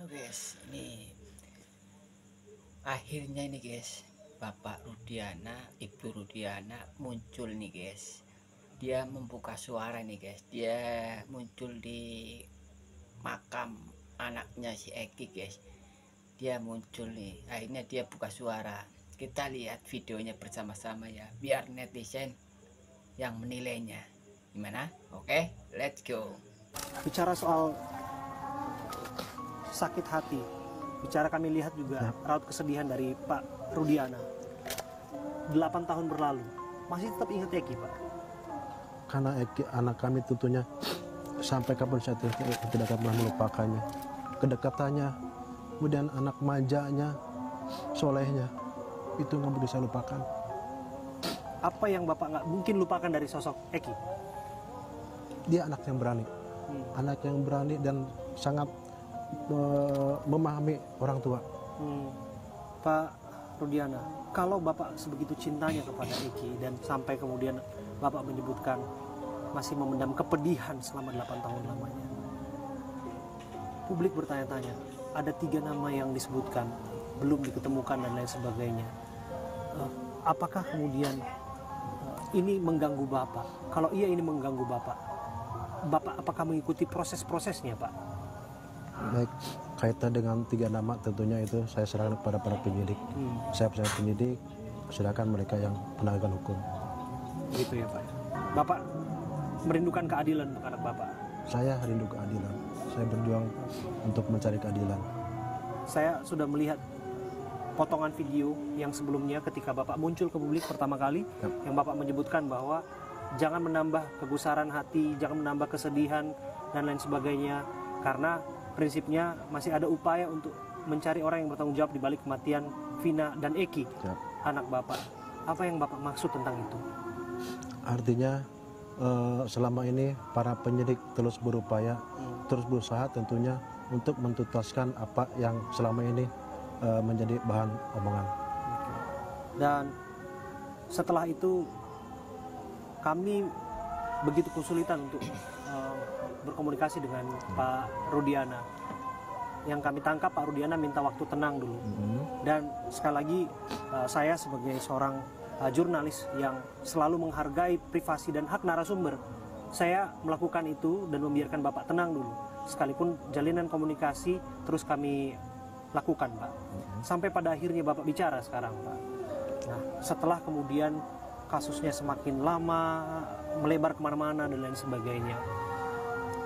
Guys, ini akhirnya ini guys, Bapak Rudiana, Ibu Rudiana muncul nih guys. Dia membuka suara nih guys. Dia muncul di makam anaknya si Eki guys. Dia muncul nih. Akhirnya dia buka suara. Kita lihat videonya bersama-sama ya, biar netizen yang menilainya. Gimana? Oke, let's go. Bicara soal sakit hati, bicara kami lihat juga raut kesedihan dari Pak Rudiana. 8 tahun berlalu, masih tetap ingat Eki, Pak? Karena Eki anak kami tentunya sampai kapan saya tidak akan pernah melupakannya. Kedekatannya, kemudian anak manjanya, solehnya, itu nggak bisa lupakan. Apa yang Bapak nggak mungkin lupakan dari sosok Eki? Dia anak yang berani, anak yang berani dan sangat memahami orang tua. Pak Rudiana, kalau Bapak sebegitu cintanya kepada Eki dan sampai kemudian Bapak menyebutkan masih memendam kepedihan selama 8 tahun lamanya, publik bertanya-tanya, ada 3 nama yang disebutkan belum diketemukan dan lain sebagainya. Apakah kemudian ini mengganggu Bapak? Kalau iya ini mengganggu Bapak, Bapak apakah mengikuti proses-prosesnya, Pak? Baik, kaitan dengan 3 nama tentunya itu saya serahkan kepada para penyidik. Saya percaya penyidik, silakan mereka yang menegakkan hukum. Gitu ya, Pak. Bapak merindukan keadilan untuk anak Bapak. Saya rindu keadilan. Saya berjuang untuk mencari keadilan. Saya sudah melihat potongan video yang sebelumnya ketika Bapak muncul ke publik pertama kali, yang Bapak menyebutkan bahwa jangan menambah kegusaran hati, jangan menambah kesedihan dan lain sebagainya, karena prinsipnya masih ada upaya untuk mencari orang yang bertanggung jawab di balik kematian Vina dan Eki, anak Bapak. Apa yang Bapak maksud tentang itu? Artinya selama ini para penyidik terus berupaya, terus berusaha tentunya untuk mentuntaskan apa yang selama ini menjadi bahan omongan. Dan setelah itu kami begitu kesulitan untuk berkomunikasi dengan Pak Rudiana. Yang kami tangkap Pak Rudiana minta waktu tenang dulu. Dan sekali lagi saya sebagai seorang jurnalis yang selalu menghargai privasi dan hak narasumber, saya melakukan itu dan membiarkan Bapak tenang dulu. Sekalipun jalinan komunikasi terus kami lakukan, Pak. Sampai pada akhirnya Bapak bicara sekarang, Pak. Nah, setelah kemudian kasusnya semakin lama, melebar kemana-mana dan lain sebagainya,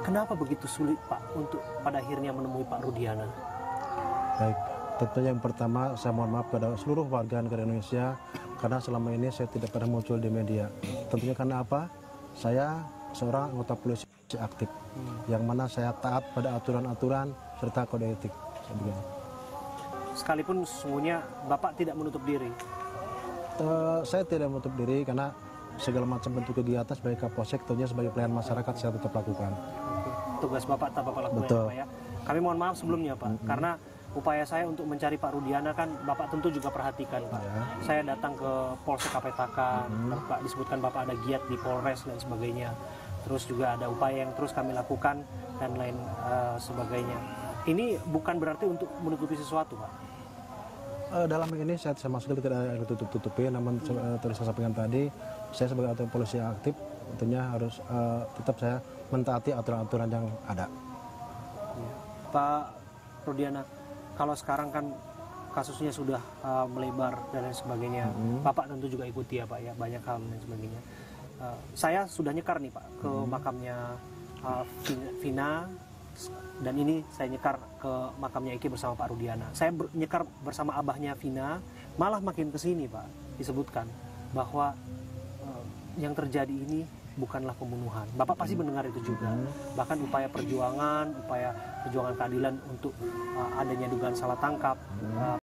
kenapa begitu sulit, Pak, untuk pada akhirnya menemui Pak Rudiana? Baik, tentunya yang pertama saya mohon maaf kepada seluruh warga negara Indonesia karena selama ini saya tidak pernah muncul di media. Tentunya karena apa? Saya seorang anggota polisi aktif, yang mana saya taat pada aturan-aturan serta kode etik. Sekalipun sesungguhnya Bapak tidak menutup diri. Saya tidak menutup diri karena segala macam bentuk kegiatan sebagai Kapolsek, tentunya sebagai pelayan masyarakat saya tetap lakukan. Tugas Bapak tetap Bapak lakukan, ya, Pak, ya. Kami mohon maaf sebelumnya, Pak, karena upaya saya untuk mencari Pak Rudiana kan Bapak tentu juga perhatikan, Pak. Ya. Saya datang ke Polsek Kapetakan, Bapak disebutkan Bapak ada giat di Polres dan sebagainya. Terus juga ada upaya yang terus kami lakukan dan lain sebagainya. Ini bukan berarti untuk menutupi sesuatu, Pak. Dalam ini saya sama sekali tidak ada tutup-tutupi, namun terus saya sampaikan tadi, saya sebagai anggota polisi aktif tentunya harus tetap saya mentaati aturan-aturan yang ada. Pak Rudiana, kalau sekarang kan kasusnya sudah melebar dan lain sebagainya, Bapak tentu juga ikuti ya, Pak, ya, banyak hal dan sebagainya. Saya sudah nyekar nih, Pak, ke makamnya Vina, dan ini saya nyekar ke makamnya Eki bersama Pak Rudiana. Saya nyekar bersama abahnya Vina, malah makin kesini, Pak, disebutkan bahwa yang terjadi ini bukanlah pembunuhan. Bapak pasti mendengar itu juga. Bahkan upaya perjuangan keadilan untuk adanya dugaan salah tangkap,